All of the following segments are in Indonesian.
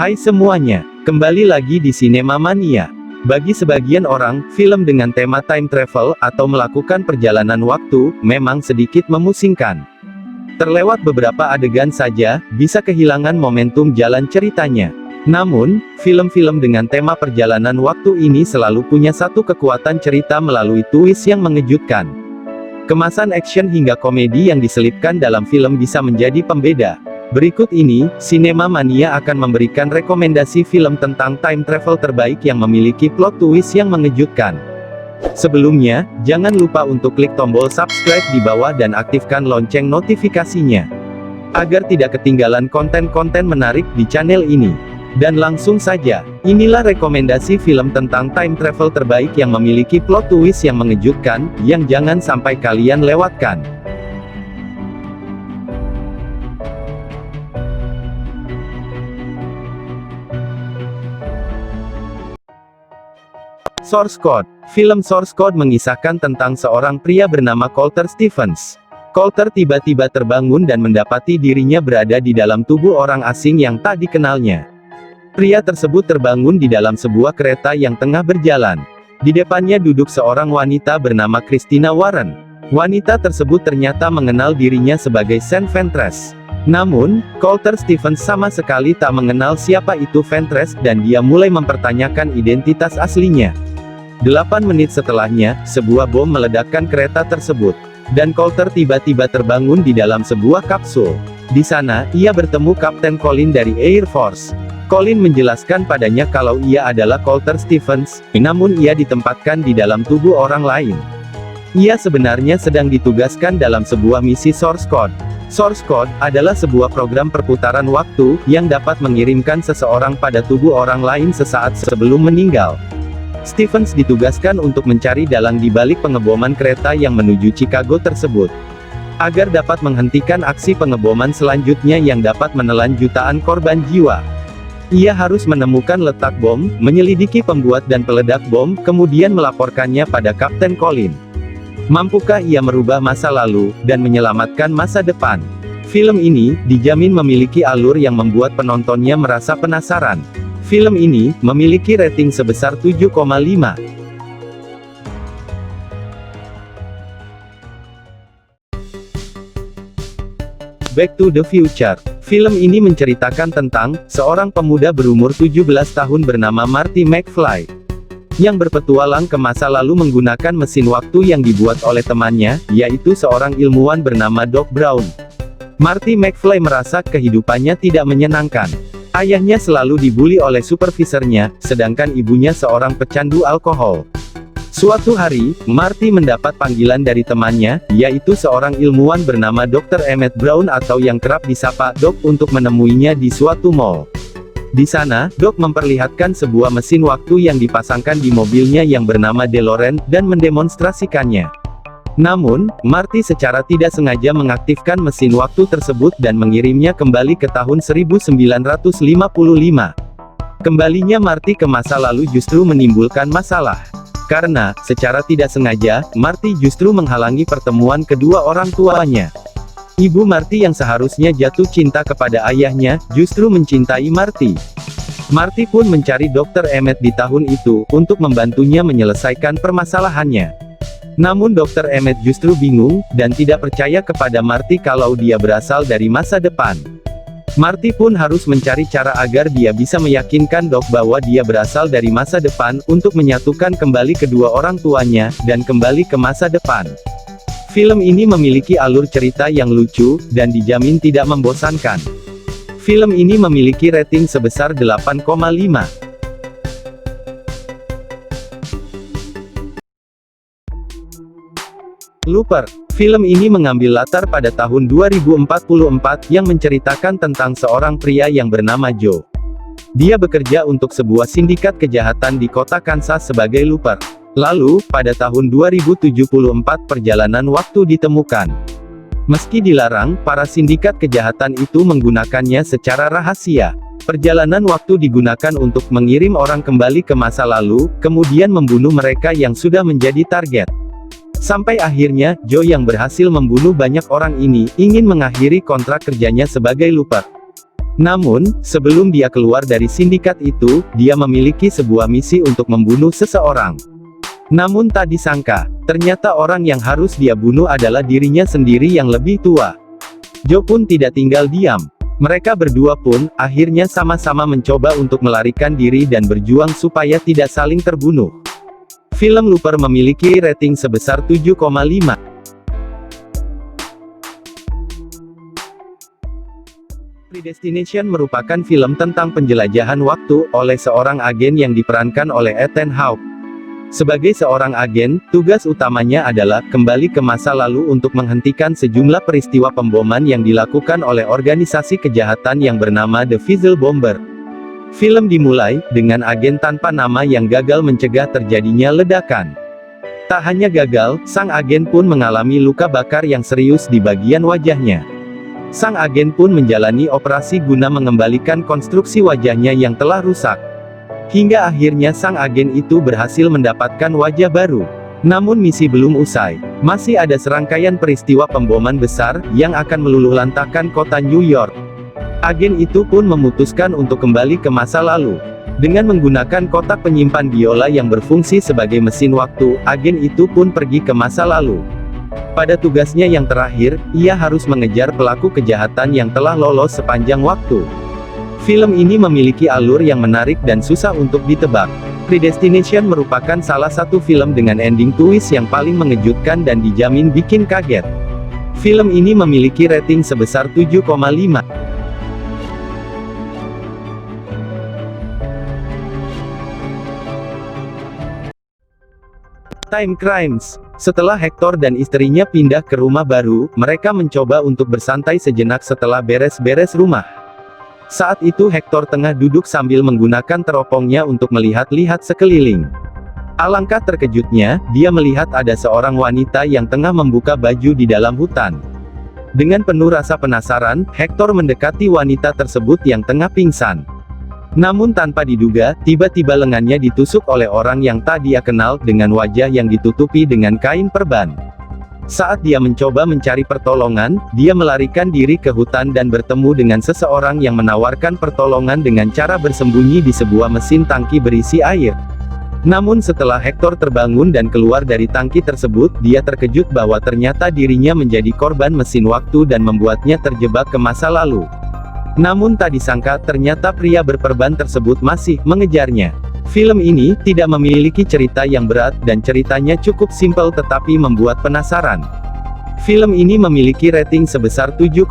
Hai semuanya, kembali lagi di Sinema Mania. Bagi sebagian orang, film dengan tema time travel, atau melakukan perjalanan waktu, memang sedikit memusingkan. Terlewat beberapa adegan saja, bisa kehilangan momentum jalan ceritanya. Namun, film-film dengan tema perjalanan waktu ini selalu punya satu kekuatan cerita melalui twist yang mengejutkan. Kemasan action hingga komedi yang diselipkan dalam film bisa menjadi pembeda. Berikut ini, Sinema Mania akan memberikan rekomendasi film tentang time travel terbaik yang memiliki plot twist yang mengejutkan. Sebelumnya, jangan lupa untuk klik tombol subscribe di bawah dan aktifkan lonceng notifikasinya, agar tidak ketinggalan konten-konten menarik di channel ini. Dan langsung saja, inilah rekomendasi film tentang time travel terbaik yang memiliki plot twist yang mengejutkan, yang jangan sampai kalian lewatkan. Source Code. Film Source Code mengisahkan tentang seorang pria bernama Colter Stevens. Colter tiba-tiba terbangun dan mendapati dirinya berada di dalam tubuh orang asing yang tak dikenalnya. Pria tersebut terbangun di dalam sebuah kereta yang tengah berjalan. Di depannya duduk seorang wanita bernama Christina Warren. Wanita tersebut ternyata mengenal dirinya sebagai Saint Ventress. Namun, Colter Stevens sama sekali tak mengenal siapa itu Ventress, dan dia mulai mempertanyakan identitas aslinya. 8 menit setelahnya, sebuah bom meledakkan kereta tersebut. Dan Colter tiba-tiba terbangun di dalam sebuah kapsul. Di sana, ia bertemu Kapten Colin dari Air Force. Colin menjelaskan padanya kalau ia adalah Colter Stevens, namun ia ditempatkan di dalam tubuh orang lain. Ia sebenarnya sedang ditugaskan dalam sebuah misi Source Code. Source Code adalah sebuah program perputaran waktu, yang dapat mengirimkan seseorang pada tubuh orang lain sesaat sebelum meninggal. Stevens ditugaskan untuk mencari dalang di balik pengeboman kereta yang menuju Chicago tersebut, agar dapat menghentikan aksi pengeboman selanjutnya yang dapat menelan jutaan korban jiwa. Ia harus menemukan letak bom, menyelidiki pembuat dan peledak bom, kemudian melaporkannya pada Kapten Colin. Mampukah ia merubah masa lalu, dan menyelamatkan masa depan? Film ini, dijamin memiliki alur yang membuat penontonnya merasa penasaran. Film ini, memiliki rating sebesar 7,5. Back to the Future. Film ini menceritakan tentang seorang pemuda berumur 17 tahun bernama Marty McFly, yang berpetualang ke masa lalu menggunakan mesin waktu yang dibuat oleh temannya, yaitu seorang ilmuwan bernama Doc Brown. Marty McFly merasa kehidupannya tidak menyenangkan. Ayahnya selalu dibully oleh supervisornya, sedangkan ibunya seorang pecandu alkohol. Suatu hari, Marty mendapat panggilan dari temannya, yaitu seorang ilmuwan bernama Dr. Emmett Brown atau yang kerap disapa Doc, untuk menemuinya di suatu mall. Di sana, Doc memperlihatkan sebuah mesin waktu yang dipasangkan di mobilnya yang bernama DeLorean, dan mendemonstrasikannya. Namun, Marty secara tidak sengaja mengaktifkan mesin waktu tersebut dan mengirimnya kembali ke tahun 1955. Kembalinya Marty ke masa lalu justru menimbulkan masalah. Karena, secara tidak sengaja, Marty justru menghalangi pertemuan kedua orang tuanya. Ibu Marty yang seharusnya jatuh cinta kepada ayahnya, justru mencintai Marty. Marty pun mencari Dr. Emmett di tahun itu, untuk membantunya menyelesaikan permasalahannya. Namun Dr. Emmett justru bingung, dan tidak percaya kepada Marty kalau dia berasal dari masa depan. Marty pun harus mencari cara agar dia bisa meyakinkan Doc bahwa dia berasal dari masa depan, untuk menyatukan kembali kedua orang tuanya, dan kembali ke masa depan. Film ini memiliki alur cerita yang lucu, dan dijamin tidak membosankan. Film ini memiliki rating sebesar 8,5. Looper. Film ini mengambil latar pada tahun 2044, yang menceritakan tentang seorang pria yang bernama Joe. Dia bekerja untuk sebuah sindikat kejahatan di kota Kansas sebagai looper. Lalu, pada tahun 2074 perjalanan waktu ditemukan. Meski dilarang, para sindikat kejahatan itu menggunakannya secara rahasia. Perjalanan waktu digunakan untuk mengirim orang kembali ke masa lalu, kemudian membunuh mereka yang sudah menjadi target. Sampai akhirnya, Joe yang berhasil membunuh banyak orang ini, ingin mengakhiri kontrak kerjanya sebagai looper. Namun, sebelum dia keluar dari sindikat itu, dia memiliki sebuah misi untuk membunuh seseorang. Namun tak disangka, ternyata orang yang harus dia bunuh adalah dirinya sendiri yang lebih tua. Joe pun tidak tinggal diam. Mereka berdua pun, akhirnya sama-sama mencoba untuk melarikan diri dan berjuang supaya tidak saling terbunuh. Film Looper memiliki rating sebesar 7,5. Predestination merupakan film tentang penjelajahan waktu, oleh seorang agen yang diperankan oleh Ethan Hawke. Sebagai seorang agen, tugas utamanya adalah kembali ke masa lalu untuk menghentikan sejumlah peristiwa pemboman yang dilakukan oleh organisasi kejahatan yang bernama The Fizzle Bomber. Film dimulai dengan agen tanpa nama yang gagal mencegah terjadinya ledakan. Tak hanya gagal, sang agen pun mengalami luka bakar yang serius di bagian wajahnya. Sang agen pun menjalani operasi guna mengembalikan konstruksi wajahnya yang telah rusak. Hingga akhirnya sang agen itu berhasil mendapatkan wajah baru. Namun misi belum usai. Masih ada serangkaian peristiwa pemboman besar, yang akan meluluhlantahkan kota New York. Agen itu pun memutuskan untuk kembali ke masa lalu. Dengan menggunakan kotak penyimpan biola yang berfungsi sebagai mesin waktu, agen itu pun pergi ke masa lalu. Pada tugasnya yang terakhir, ia harus mengejar pelaku kejahatan yang telah lolos sepanjang waktu. Film ini memiliki alur yang menarik dan susah untuk ditebak. Predestination merupakan salah satu film dengan ending twist yang paling mengejutkan dan dijamin bikin kaget. Film ini memiliki rating sebesar 7,5. Time Crimes. Setelah Hector dan istrinya pindah ke rumah baru, mereka mencoba untuk bersantai sejenak setelah beres-beres rumah. Saat itu Hector tengah duduk sambil menggunakan teropongnya untuk melihat-lihat sekeliling. Alangkah terkejutnya, dia melihat ada seorang wanita yang tengah membuka baju di dalam hutan. Dengan penuh rasa penasaran, Hector mendekati wanita tersebut yang tengah pingsan. Namun tanpa diduga, tiba-tiba lengannya ditusuk oleh orang yang tak dia kenal, dengan wajah yang ditutupi dengan kain perban. Saat dia mencoba mencari pertolongan, dia melarikan diri ke hutan dan bertemu dengan seseorang yang menawarkan pertolongan dengan cara bersembunyi di sebuah mesin tangki berisi air. Namun setelah Hector terbangun dan keluar dari tangki tersebut, dia terkejut bahwa ternyata dirinya menjadi korban mesin waktu dan membuatnya terjebak ke masa lalu. Namun tak disangka, ternyata pria berperban tersebut masih mengejarnya. Film ini tidak memiliki cerita yang berat, dan ceritanya cukup simpel tetapi membuat penasaran. Film ini memiliki rating sebesar 7,2.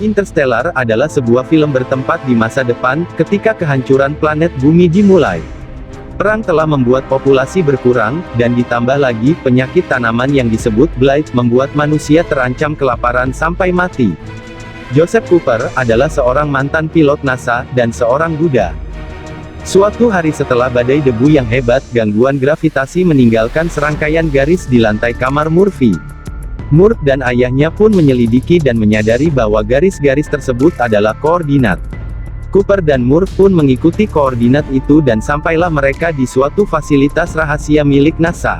Interstellar adalah sebuah film bertempat di masa depan, ketika kehancuran planet bumi dimulai. Perang telah membuat populasi berkurang, dan ditambah lagi, penyakit tanaman yang disebut blight, membuat manusia terancam kelaparan sampai mati. Joseph Cooper adalah seorang mantan pilot NASA, dan seorang Buddha. Suatu hari setelah badai debu yang hebat, gangguan gravitasi meninggalkan serangkaian garis di lantai kamar Murphy. Murph dan ayahnya pun menyelidiki dan menyadari bahwa garis-garis tersebut adalah koordinat. Cooper dan Murph pun mengikuti koordinat itu dan sampailah mereka di suatu fasilitas rahasia milik NASA.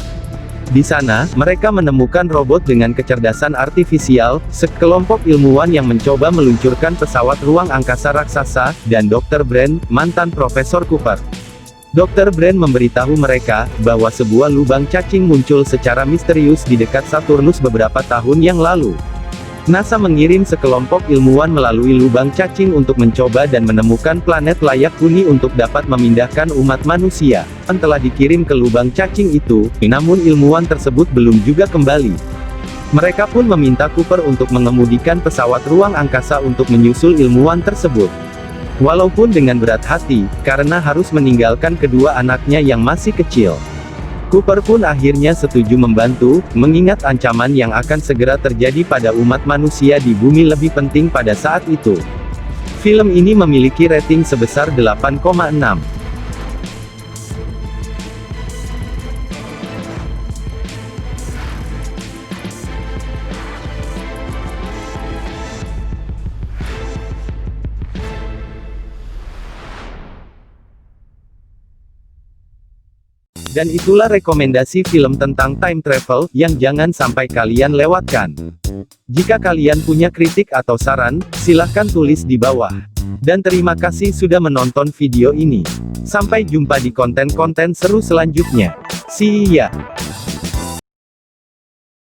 Di sana, mereka menemukan robot dengan kecerdasan artifisial, sekelompok ilmuwan yang mencoba meluncurkan pesawat ruang angkasa raksasa, dan Dr. Brand, mantan Profesor Cooper. Dr. Brand memberitahu mereka, bahwa sebuah lubang cacing muncul secara misterius di dekat Saturnus beberapa tahun yang lalu. NASA mengirim sekelompok ilmuwan melalui lubang cacing untuk mencoba dan menemukan planet layak huni untuk dapat memindahkan umat manusia. Telah dikirim ke lubang cacing itu, namun ilmuwan tersebut belum juga kembali. Mereka pun meminta Cooper untuk mengemudikan pesawat ruang angkasa untuk menyusul ilmuwan tersebut. Walaupun dengan berat hati, karena harus meninggalkan kedua anaknya yang masih kecil. Cooper pun akhirnya setuju membantu, mengingat ancaman yang akan segera terjadi pada umat manusia di bumi lebih penting pada saat itu. Film ini memiliki rating sebesar 8,6. Dan itulah rekomendasi film tentang time travel, yang jangan sampai kalian lewatkan. Jika kalian punya kritik atau saran, silahkan tulis di bawah. Dan terima kasih sudah menonton video ini. Sampai jumpa di konten-konten seru selanjutnya. See ya!